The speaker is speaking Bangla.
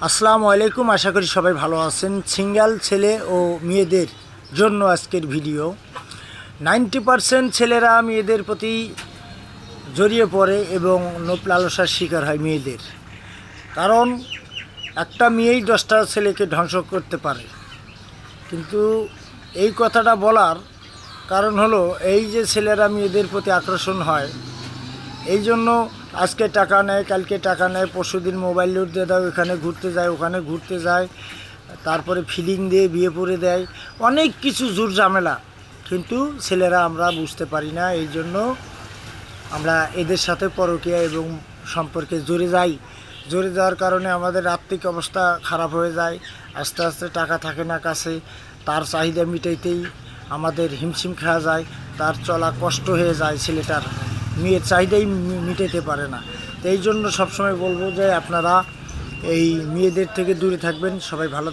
আসসালামু আলাইকুম। আশা করি সবাই ভালো আছেন। সিঙ্গেল ছেলে ও মেয়েদের জন্য আজকের ভিডিও। 90% ছেলেরা মেয়েদের প্রতি জড়িয়ে পড়ে এবং লোভ লালসার শিকার হয় মেয়েদের। কারণ একটা মেয়েই 10টা ছেলেকে ধ্বংস করতে পারে। কিন্তু এই কথাটা বলার কারণ হলো এই যে ছেলেরা মেয়েদের প্রতি আকর্ষণ হয়, এই জন্য আজকে টাকা নেয়, কালকে টাকা নেয়, পরশুদিন মোবাইল লুট দিয়ে দাও, এখানে ঘুরতে যায়, ওখানে ঘুরতে যায়, তারপরে ফিলিং দিয়ে বিয়ে করে দেয়, অনেক কিছু জোর ঝামেলা। কিন্তু ছেলেরা আমরা বুঝতে পারি না, এই জন্য আমরা এদের সাথে পরকীয়া এবং সম্পর্কে জড়ে যাওয়ার কারণে আমাদের আর্থিক অবস্থা খারাপ হয়ে যায়। আস্তে আস্তে টাকা থাকে না কাছে, তার চাহিদা মিটাইতেই আমাদের হিমশিম খাওয়া যায়, তার চলা কষ্ট হয়ে যায়, ছেলেটার মেয়ের চাহিদাই মিটাইতে পারে না। তো এই জন্য সবসময় বলবো যে আপনারা এই মেয়েদের থেকে দূরে থাকবেন। সবাই ভালো